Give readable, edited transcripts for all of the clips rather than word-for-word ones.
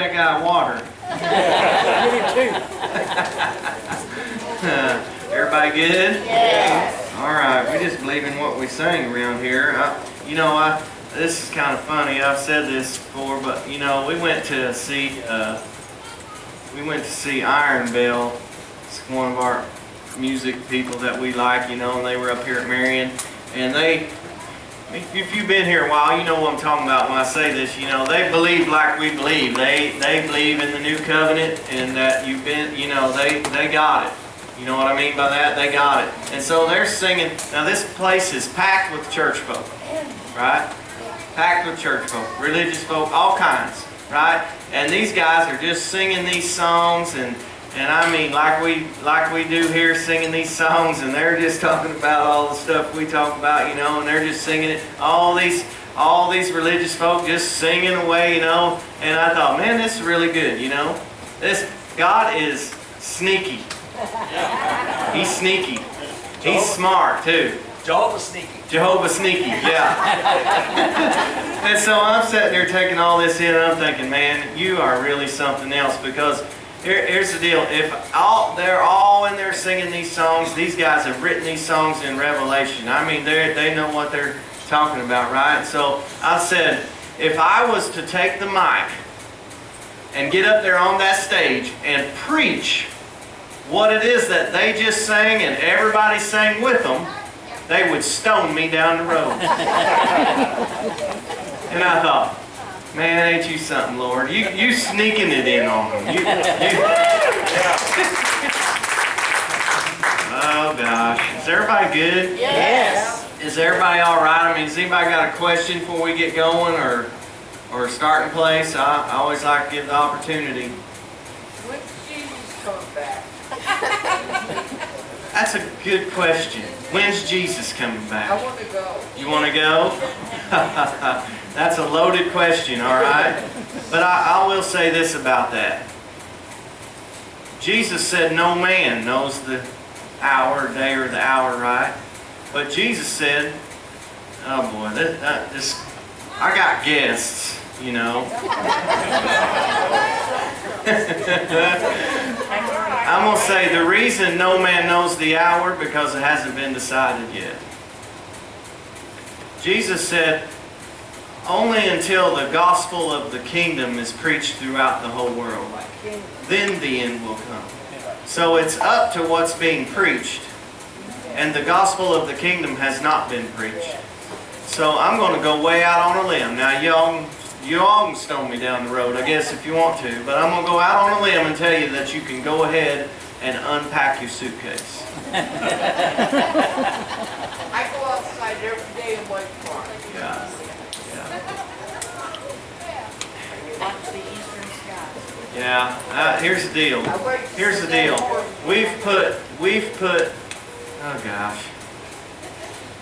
that guy water. Everybody good? Yes. All right, we just believe in what we sing around here. This is kind of funny. I've said this before, but we went to see Iron Bell. It's one of our music people that we like, and they were up here at Marion, and if you've been here a while, you know what I'm talking about when I say this. They believe like we believe. They believe in the new covenant, and that you've been, they got it. You know what I mean by that? They got it. And so they're singing. Now this place is packed with church folk, right? Packed with church folk, religious folk, all kinds, right? And these guys are just singing these songs, and I mean, like we do here, singing these songs, and they're just talking about all the stuff we talk about, and they're just singing it. All these religious folk just singing away, And I thought, man, this is really good, This God is sneaky. He's sneaky. He's smart too. Jehovah sneaky. Jehovah sneaky, yeah. And so I'm sitting there taking all this in, and I'm thinking, man, you are really something else, because here's the deal. If they're all in there singing these songs, these guys have written these songs in Revelation. I mean, they know what they're talking about, right? So I said, if I was to take the mic and get up there on that stage and preach what it is that they just sang and everybody sang with them, they would stone me down the road. And I thought, man, ain't you something, Lord? You sneaking it in on them. Oh gosh, is everybody good? Yes. Is everybody all right? I mean, has anybody got a question before we get going, or starting place? I always like to give the opportunity. When's Jesus coming back? That's a good question. When's Jesus coming back? I want to go. You want to go? That's a loaded question, all right? But I will say this about that. Jesus said no man knows the hour, day, or the hour, right? But Jesus said, oh boy, I got guests, I'm going to say the reason no man knows the hour, because it hasn't been decided yet. Jesus said, only until the gospel of the kingdom is preached throughout the whole world, then the end will come. So it's up to what's being preached. And the gospel of the kingdom has not been preached. So I'm going to go way out on a limb. Now you all can stone me down the road, I guess, if you want to. But I'm going to go out on a limb and tell you that you can go ahead and unpack your suitcase. I go outside every day and wait for it. Yeah. Watch the eastern sky. Yeah. Here's the deal. Here's the deal. We've put, oh gosh.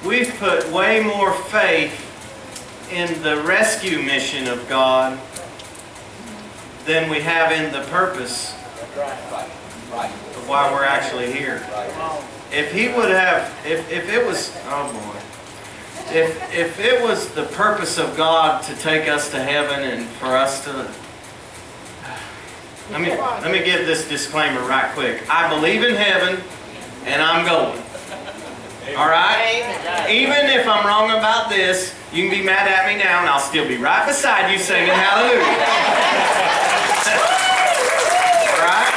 We've put way more faith in the rescue mission of God than we have in the purpose of why we're actually here. If He would have, if it was, oh boy, if it was the purpose of God to take us to heaven and for us to, let me give this disclaimer right quick. I believe in heaven, and I'm going. All right? Even if I'm wrong about this, you can be mad at me now, and I'll still be right beside you singing hallelujah. All right?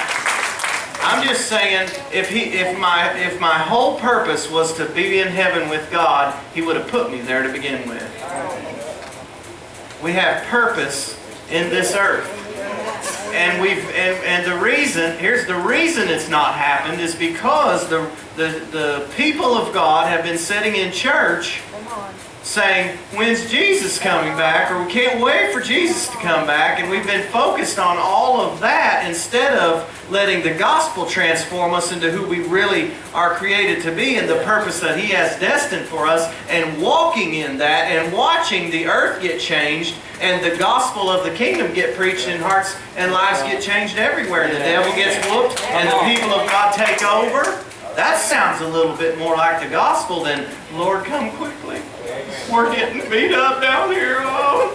I'm just saying, if my whole purpose was to be in heaven with God, He would have put me there to begin with. We have purpose in this earth. And the reason, here's the reason it's not happened, is because the people of God have been sitting in church saying, when's Jesus coming back? Or we can't wait for Jesus to come back. And we've been focused on all of that instead of letting the gospel transform us into who we really are created to be and the purpose that He has destined for us, and walking in that and watching the earth get changed and the gospel of the kingdom get preached and hearts and lives get changed everywhere. The devil gets whooped and the people of God take over. That sounds a little bit more like the gospel than, Lord, come quickly. We're getting beat up down here. Oh.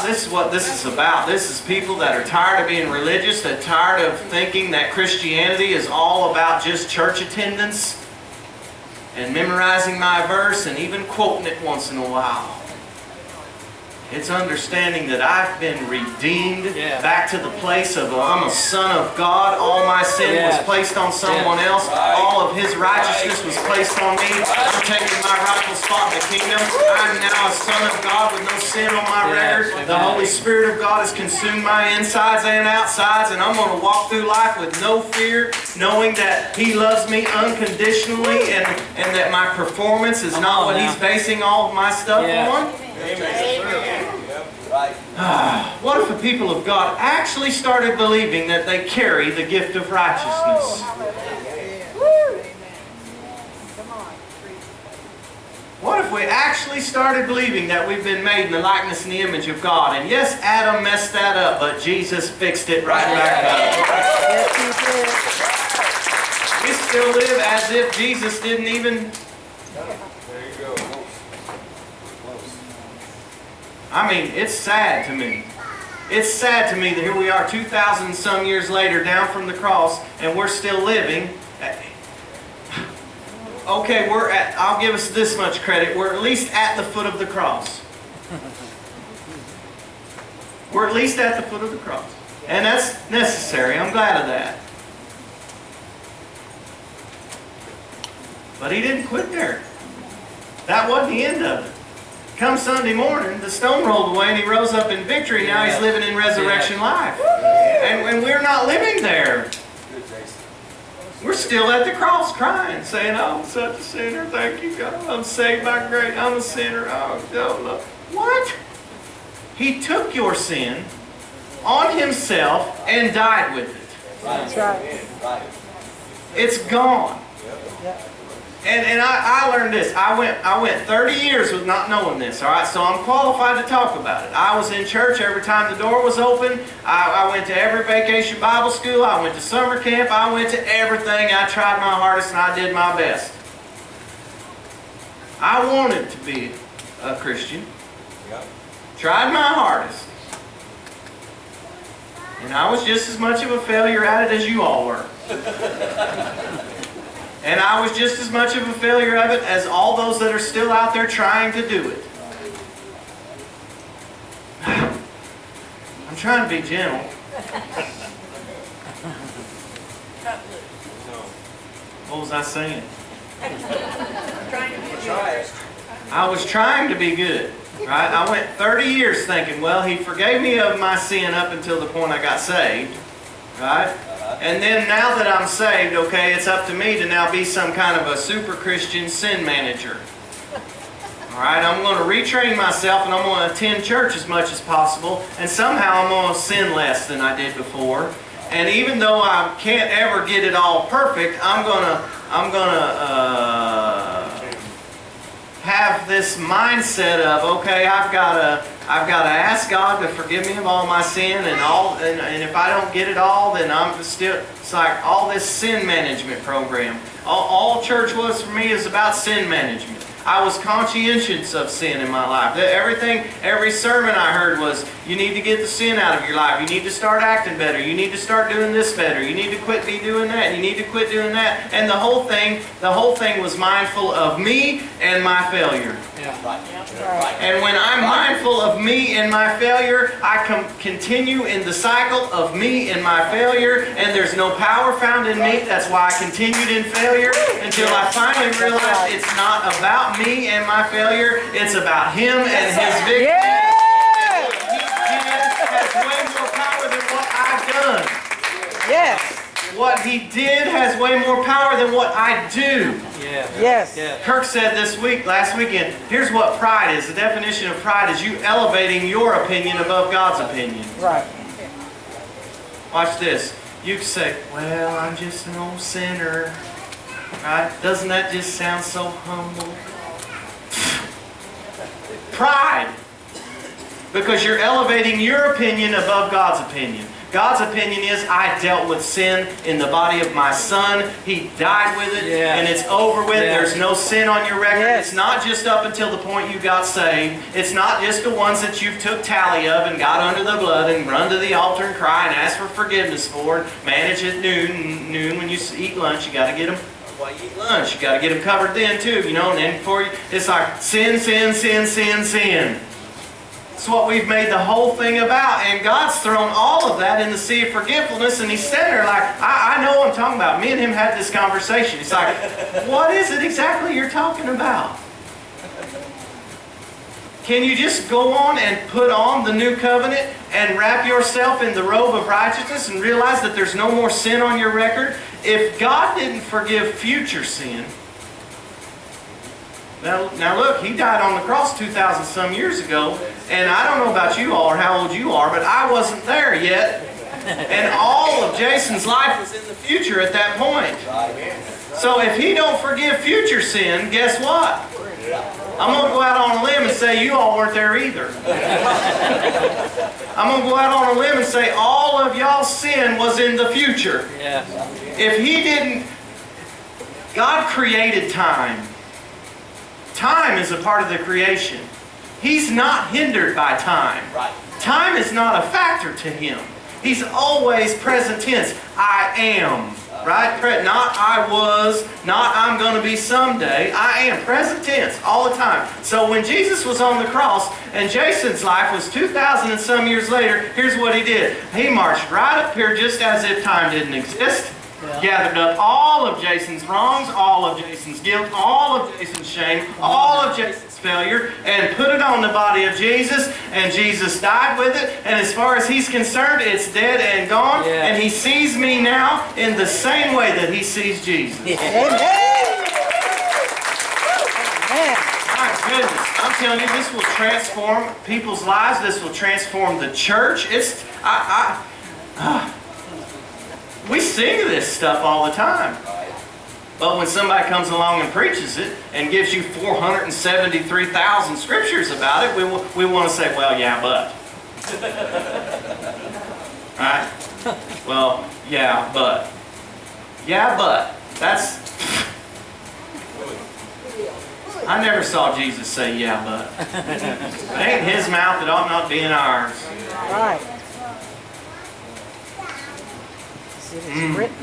This is what this is about. This is people that are tired of being religious, that are tired of thinking that Christianity is all about just church attendance and memorizing my verse and even quoting it once in a while. It's understanding that I've been redeemed back to the place of I'm a son of God. All my sin was placed on someone else. All of His righteousness was placed on me. I'm taking my rightful spot in the kingdom. I'm now a son of God with no sin on my record. The Holy Spirit of God has consumed my insides and outsides, and I'm going to walk through life with no fear, knowing that He loves me unconditionally and that my performance is not what He's basing all of my stuff on. What if the people of God actually started believing that they carry the gift of righteousness? What if we actually started believing that we've been made in the likeness and the image of God? And yes, Adam messed that up, but Jesus fixed it right back up. We still live as if Jesus didn't even... There you go. I mean, it's sad to me. It's sad to me that here we are 2,000 and some years later down from the cross and we're still living. Okay, I'll give us this much credit. We're at least at the foot of the cross. We're at least at the foot of the cross. And that's necessary. I'm glad of that. But He didn't quit there. That wasn't the end of it. Come Sunday morning, the stone rolled away and He rose up in victory. Now He's living in resurrection life. And we're not living there. We're still at the cross crying, saying, oh, I'm such a sinner. Thank you, God. I'm saved by grace. I'm a sinner. Oh, no. What? He took your sin on Himself and died with it. That's right. It's gone. And I learned this. I went 30 years with not knowing this. All right, so I'm qualified to talk about it. I was in church every time the door was open. I went to every vacation Bible school. I went to summer camp. I went to everything. I tried my hardest and I did my best. I wanted to be a Christian. Tried my hardest. And I was just as much of a failure at it as you all were. And I was just as much of a failure of it as all those that are still out there trying to do it. I'm trying to be gentle. What was I saying? I was trying to be good. Right? I went 30 years thinking, well, He forgave me of my sin up until the point I got saved. Right? And then now that I'm saved, okay, it's up to me to now be some kind of a super Christian sin manager. Alright, I'm going to retrain myself and I'm going to attend church as much as possible. And somehow I'm going to sin less than I did before. And even though I can't ever get it all perfect, I'm gonna have this mindset of, okay, I've got to ask God to forgive me of all my sin and if I don't get it all, then I'm still, it's like all this sin management program. All church was for me is about sin management. I was conscientious of sin in my life. Every sermon I heard was, you need to get the sin out of your life. You need to start acting better. You need to start doing this better. You need to quit doing that. You need to quit doing that. And the whole thing was mindful of me and my failure. And when I'm mindful of me and my failure, I continue in the cycle of me and my failure, and there's no power found in me. That's why I continued in failure until I finally realized it's not about me and my failure, it's about Him and His victory. And what He did has way more power than what I've done. Yes. What He did has way more power than what I do. Yes. Kirk said last weekend, here's what pride is. The definition of pride is you elevating your opinion above God's opinion. Right. Watch this. You can say, well, I'm just an old sinner. Right? Doesn't that just sound so humble? Pride. Because you're elevating your opinion above God's opinion. God's opinion is, I dealt with sin in the body of my Son. He died with it, and it's over with. There's no sin on your record. It's not just up until the point you got saved. It's not just the ones that you've took tally of and got under the blood and run to the altar and cry and ask for forgiveness for. Manage at noon when you eat lunch. You got to get them. While you eat lunch, you got to get them covered then too, you know. And then before you, it's like sin, sin, sin, sin, sin. That's what we've made the whole thing about. And God's thrown all of that in the sea of forgetfulness, and He's sitting there like, I know what I'm talking about. Me and Him had this conversation. He's like, what is it exactly you're talking about? Can you just go on and put on the new covenant and wrap yourself in the robe of righteousness and realize that there's no more sin on your record? If God didn't forgive future sin, now look, He died on the cross 2,000 some years ago, and I don't know about you all or how old you are, but I wasn't there yet. And all of Jason's life was in the future at that point. So if He don't forgive future sin, guess what? I'm going to go out on a limb and say you all weren't there either. I'm going to go out on a limb and say all of y'all's sin was in the future. If He didn't, God created time. Time is a part of the creation. He's not hindered by time. Time is not a factor to Him. He's always present tense. I am. Right? Not I was, not I'm going to be someday. I am. Present tense all the time. So when Jesus was on the cross and Jason's life was 2,000 and some years later, here's what He did. He marched right up here just as if time didn't exist. Gathered up all of Jason's wrongs, all of Jason's guilt, all of Jason's shame, all of Jason's failure, and put it on the body of Jesus, and Jesus died with it, and as far as He's concerned, it's dead and gone, and He sees me now in the same way that He sees Jesus. Amen. My goodness, I'm telling you, this will transform people's lives, this will transform the church. We sing this stuff all the time. But when somebody comes along and preaches it and gives you 473,000 scriptures about it, we want to say, well, yeah, but. Right? Well, yeah, but. Yeah, but. That's... I never saw Jesus say, yeah, but. It ain't His mouth, it ought not be in ours. Right. It is written.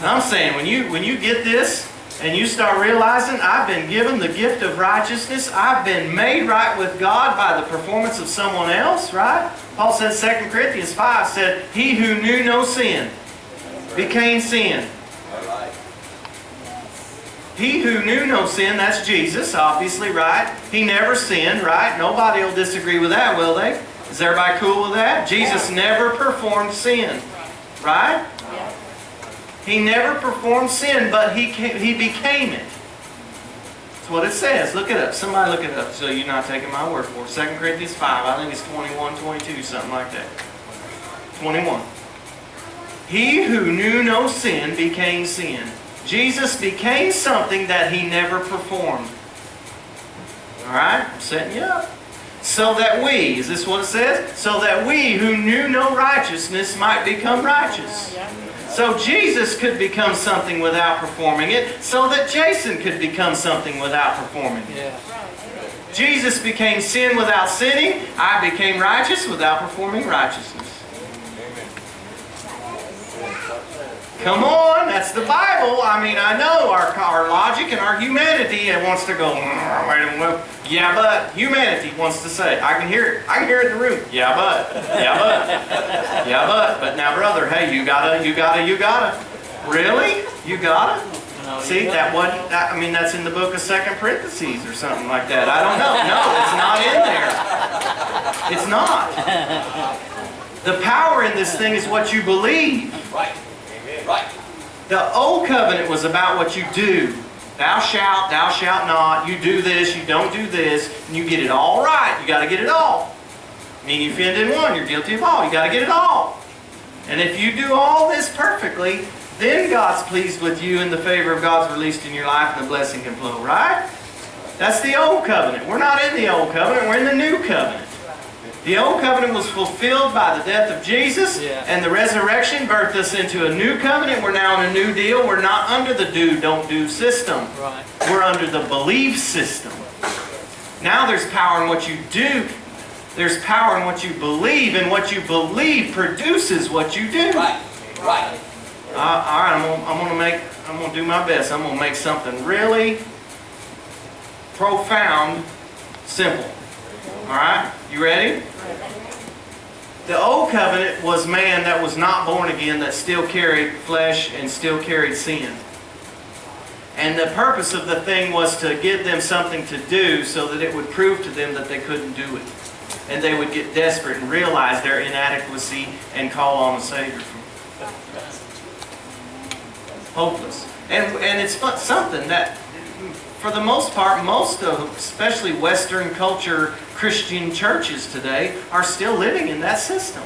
I'm saying, when you get this and you start realizing I've been given the gift of righteousness, I've been made right with God by the performance of someone else, right? Paul says 2 Corinthians 5 said, He who knew no sin became sin. He who knew no sin, that's Jesus, obviously, right? He never sinned, right? Nobody will disagree with that, will they? Is everybody cool with that? Jesus never performed sin, right? He never performed sin, but He became it. That's what it says. Look it up. Somebody look it up so you're not taking my word for it. 2 Corinthians 5, I think it's 21, 22, something like that. 21. He who knew no sin became sin. Jesus became something that He never performed. Alright? I'm setting you up. So that we, is this what it says? So that we who knew no righteousness might become righteous. So Jesus could become something without performing it, so that Jason could become something without performing it. Jesus became sin without sinning. I became righteous without performing righteousness. Come on, that's the Bible. I mean, I know our logic and our humanity wants to go, yeah, but humanity wants to say, I can hear it. I can hear it in the room. Yeah, but. Yeah, but. Yeah, but. But now, brother, hey, you gotta. Really? You gotta? See, that wasn't, I mean, that's in the book of 2 Parentheses or something like that. I don't know. No, it's not in there. It's not. The power in this thing is what you believe. Right. Right. The old covenant was about what you do. Thou shalt not. You do this, you don't do this, and you get it all right. You got to get it all. I mean, you offend in one, you're guilty of all. You got to get it all. And if you do all this perfectly, then God's pleased with you and the favor of God's released in your life and the blessing can flow, right? That's the old covenant. We're not in the old covenant, we're in the new covenant. The old covenant was fulfilled by the death of Jesus, Yeah. and the resurrection birthed us into a new covenant. We're now in a new deal. We're not under the do, don't do system. Right. We're under the believe system. Now there's power in what you do. There's power in what you believe, and what you believe produces what you do. Right. Right. All right, I'm gonna do my best. I'm gonna make something really profound, simple. All right, you ready? The old covenant was man that was not born again, that still carried flesh and still carried sin. And the purpose of the thing was to give them something to do so that it would prove to them that they couldn't do it. And they would get desperate and realize their inadequacy and call on the Savior. Hopeless. And it's something that, for the most part, most of, especially Western culture Christian churches today, are still living in that system.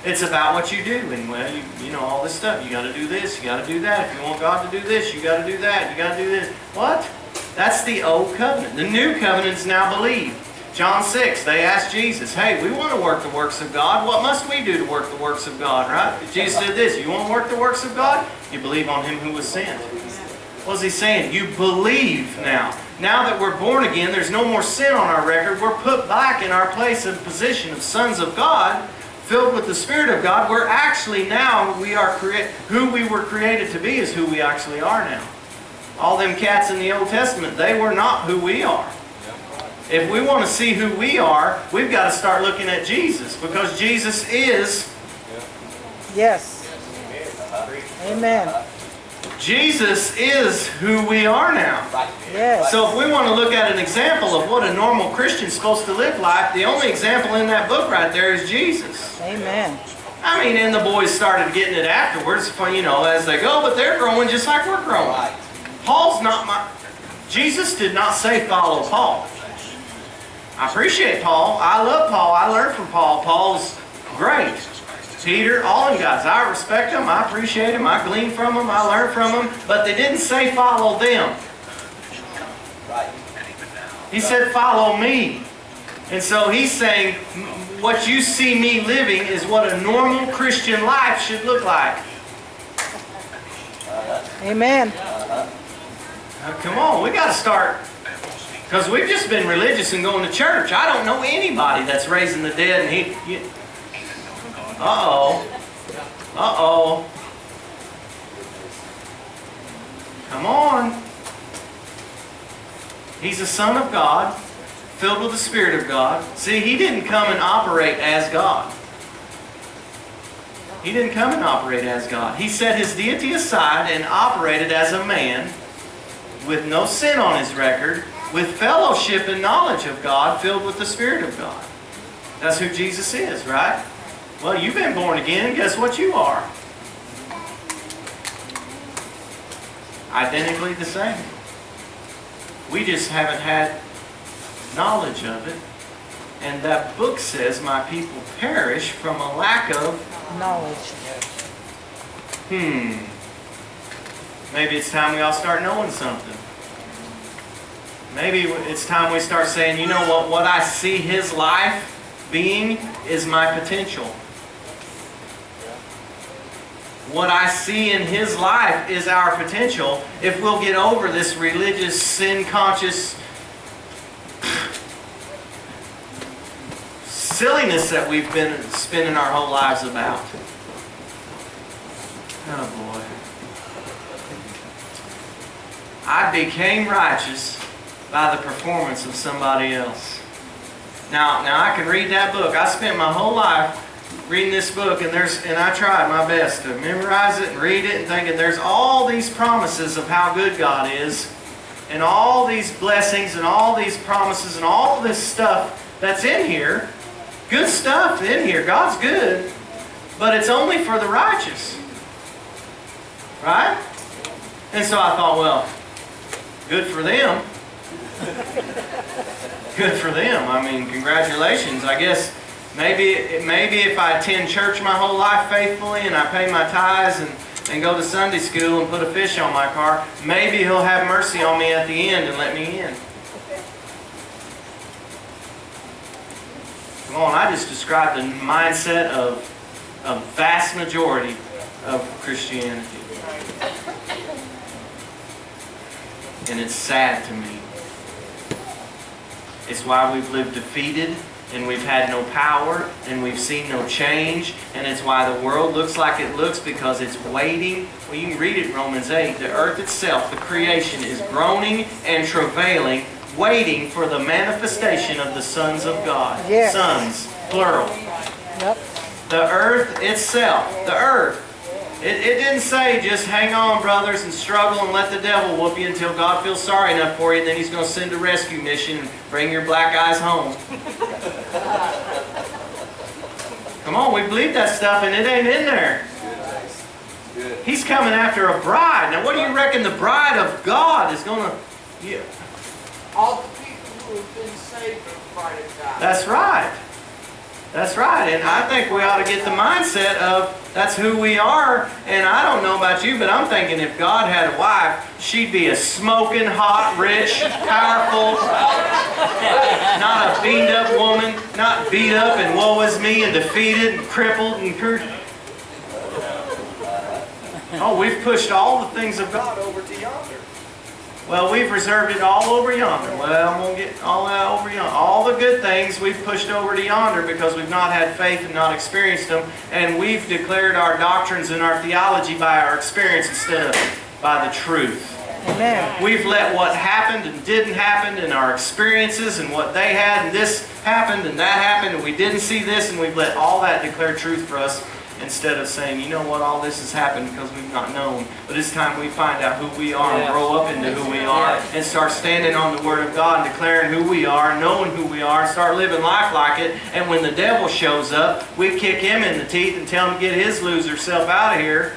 It's about what you do, and well, you know all this stuff. You got to do this, you got to do that. If you want God to do this, you got to do that. You got to do this. What? That's the old covenant. The new covenant is now believe. John 6, they asked Jesus, hey, we want to work the works of God. What must we do to work the works of God, right? Jesus said this, you want to work the works of God? You believe on Him who was sent. What's He saying? You believe now. Now that we're born again, there's no more sin on our record. We're put back in our place and position of sons of God, filled with the Spirit of God. We're actually now, who we were created to be is who we actually are now. All them cats in the Old Testament, they were not who we are. If we want to see who we are, we've got to start looking at Jesus, because Jesus is... Yes. Amen. Jesus is who we are now. Yes. So if we want to look at an example of what a normal Christian's supposed to live like, the only example in that book right there is Jesus. Amen. I mean, and the boys started getting it afterwards, you know, as they go, but they're growing just like we're growing. Paul's not my... Jesus did not say follow Paul. I appreciate Paul. I love Paul. I learned from Paul. Paul's great. Peter, all them guys. I respect them. I appreciate them. I glean from them. I learn from them. But they didn't say follow them. He said follow me. And so he's saying what you see me living is what a normal Christian life should look like. Amen. Now, come on, we got to start. Because we've just been religious and going to church. I don't know anybody that's raising the dead and uh-oh. Uh-oh. Come on. He's a son of God, filled with the Spirit of God. See, He didn't come and operate as God. He didn't come and operate as God. He set His deity aside and operated as a man with no sin on His record, with fellowship and knowledge of God, filled with the Spirit of God. That's who Jesus is, right? Well, you've been born again. Guess what you are? Identically the same. We just haven't had knowledge of it. And that book says, my people perish from a lack of Knowledge. Maybe it's time we all start knowing something. Maybe it's time we start saying, you know what I see His life being is my potential. What I see in His life is our potential if we'll get over this religious, sin-conscious silliness that we've been spending our whole lives about. Oh boy. I became righteous by the performance of somebody else. Now I can read that book. I spent my whole life reading this book, and I tried my best to memorize it and read it and thinking there's all these promises of how good God is, and all these blessings and all these promises and all this stuff that's in here. Good stuff in here. God's good, but it's only for the righteous. Right? And so I thought, well, good for them. Good for them. I mean, congratulations. I guess maybe if I attend church my whole life faithfully and I pay my tithes and go to Sunday school and put a fish on my car, maybe He'll have mercy on me at the end and let me in. Come on, I just described the mindset of a vast majority of Christianity. And it's sad to me. It's why we've lived defeated, and we've had no power, and we've seen no change, and it's why the world looks like it looks, because it's waiting. Well, you can read it in Romans 8. The earth itself, the creation, is groaning and travailing, waiting for the manifestation of the sons of God. Yes. Sons, plural. Yep. The earth itself, the earth. It didn't say just hang on, brothers, and struggle and let the devil whoop you until God feels sorry enough for you, and then He's going to send a rescue mission and bring your black eyes home. Come on, we believe that stuff, and it ain't in there. Good. He's coming after a bride. Now, what do you reckon the bride of God is going to... Yeah. All the people who have been saved are bride of God. That's right. That's right. And I think we ought to get the mindset of that's who we are. And I don't know about you, but I'm thinking if God had a wife, she'd be a smoking, hot, rich, powerful, not a beaten up woman, not beat up and woe is me and defeated and crippled and cursed. Oh, we've pushed all the things of God over to yonder. Well, we've reserved it all over yonder. Well, I'm going to get all that over yonder. All the good things we've pushed over to yonder because we've not had faith and not experienced them. And we've declared our doctrines and our theology by our experience instead of by the truth. Amen. We've let what happened and didn't happen and our experiences and what they had and this happened and that happened and we didn't see this, and we've let all that declare truth for us. Instead of saying, you know what, all this has happened because we've not known. But it's time we find out who we are and grow up into who we are and start standing on the Word of God and declaring who we are, knowing who we are, and start living life like it. And when the devil shows up, we kick him in the teeth and tell him to get his loser self out of here.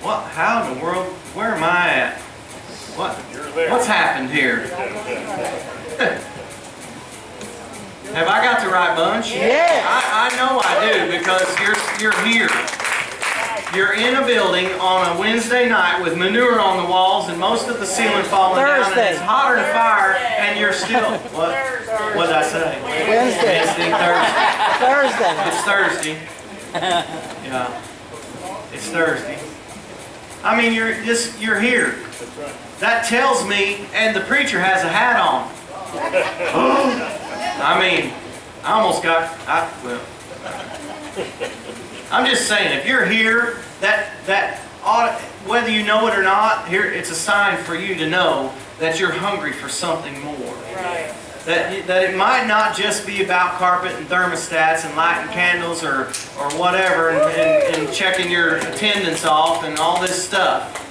What? How in the world? Where am I at? What's happened here? Have I got the right bunch? Yeah. I know I do, because you're here. You're in a building on a Wednesday night with manure on the walls and most of the ceiling falling down, and it's hotter than fire, and you're still... What did I say? Wednesday. Thursday. Thursday. It's Thursday. Yeah. It's Thursday. I mean, you're here. That tells me, and the preacher has a hat on. I mean, I almost got, well, I'm just saying, if you're here, that ought, whether you know it or not, here it's a sign for you to know that you're hungry for something more. Right. That it might not just be about carpet and thermostats and lighting candles or whatever and checking your attendance off and all this stuff.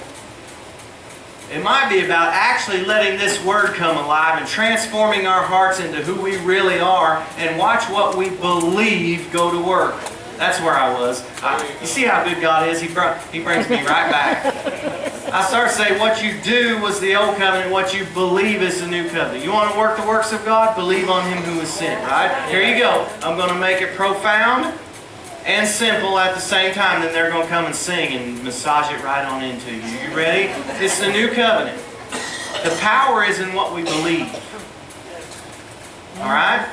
It might be about actually letting this Word come alive and transforming our hearts into who we really are, and watch what we believe go to work. That's where I was. You see how good God is? He brings me right back. I start saying what you do was the old covenant, what you believe is the new covenant. You want to work the works of God? Believe on Him who is sent, right? Here you go. I'm going to make it profound and simple at the same time. Then they're going to come and sing and massage it right on into you. You ready? It's the new covenant. The power is in what we believe. All right?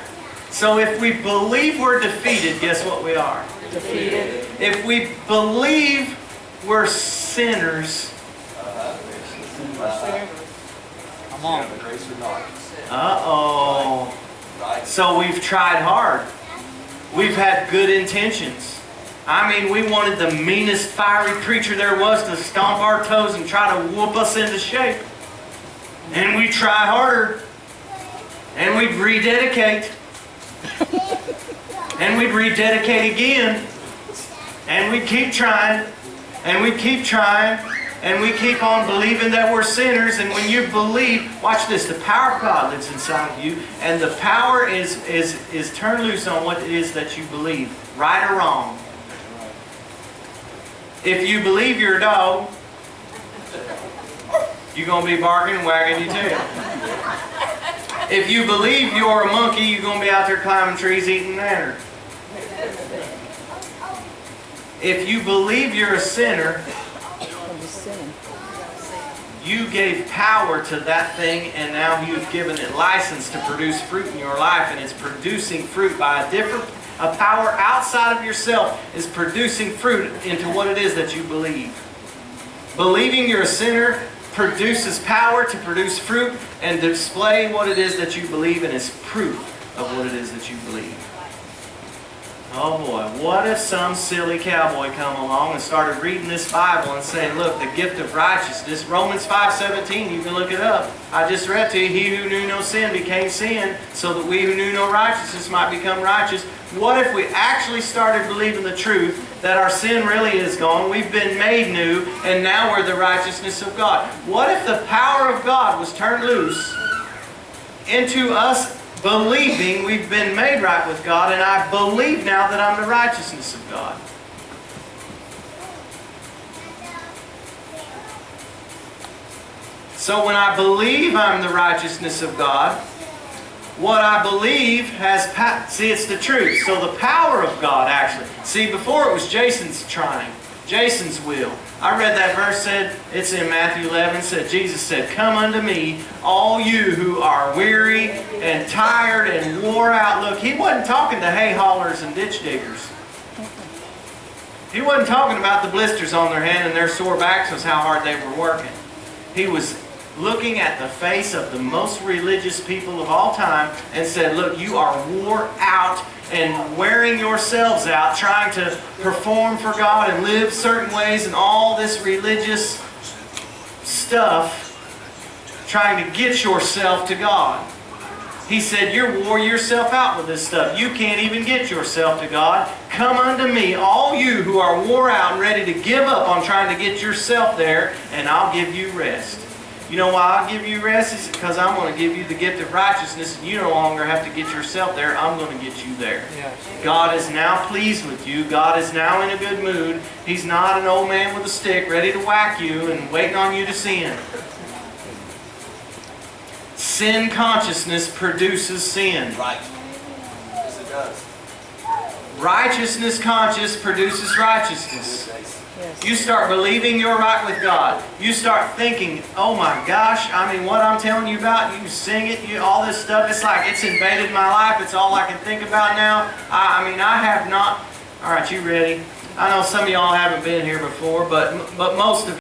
So if we believe we're defeated, guess what we are? Defeated. If we believe we're sinners, Come on. Grace or not. uh-oh. So we've tried hard. We've had good intentions. I mean, we wanted the meanest fiery preacher there was to stomp our toes and try to whoop us into shape. And we try harder. And we'd rededicate. And we'd rededicate again. And we'd keep trying. And we'd keep trying. And we keep on believing that we're sinners. And when you believe, watch this, the power of God lives inside of you. And the power is turned loose on what it is that you believe, right or wrong. If you believe you're a dog, you're going to be barking and wagging your tail. If you believe you're a monkey, you're going to be out there climbing trees eating nanner. If you believe you're a sinner, You gave power to that thing, and now you've given it license to produce fruit in your life, and it's producing fruit by a power outside of yourself is producing fruit into what it is that you believe. Believing you're a sinner produces power to produce fruit and display what it is that you believe, and is proof of what it is that you believe. Oh boy, what if some silly cowboy come along and started reading this Bible and saying, look, the gift of righteousness, Romans 5:17, you can look it up. I just read to you, he who knew no sin became sin, so that we who knew no righteousness might become righteous. What if we actually started believing the truth that our sin really is gone, we've been made new, and now we're the righteousness of God? What if the power of God was turned loose into us believing we've been made right with God, and I believe now that I'm the righteousness of God? So when I believe I'm the righteousness of God, what I believe has power. See, it's the truth. So the power of God actually. See, before it was Jason's trying, Jason's will. I read that verse, said, it's in Matthew 11, said, Jesus said, come unto me, all you who are weary and tired and wore out. Look, he wasn't talking to hay haulers and ditch diggers. He wasn't talking about the blisters on their hand and their sore backs was how hard they were working. He was looking at the face of the most religious people of all time and said, look, you are wore out and wearing yourselves out trying to perform for God and live certain ways and all this religious stuff, trying to get yourself to God. He said, you're wore yourself out with this stuff. You can't even get yourself to God. Come unto me, all you who are wore out and ready to give up on trying to get yourself there, and I'll give you rest. You know why I'll give you rest? It's because I'm going to give you the gift of righteousness, and you no longer have to get yourself there. I'm going to get you there. Yes. God is now pleased with you. God is now in a good mood. He's not an old man with a stick ready to whack you and waiting on you to sin. Sin consciousness produces sin. Right. Yes, it does. Righteousness conscious produces righteousness. Yes. You start believing you're right with God. You start thinking, oh my gosh, I mean, what I'm telling you about, you sing it, all this stuff, it's like it's invaded my life. It's all I can think about now. I mean, I have not. All right, you ready? I know some of y'all haven't been here before, but most of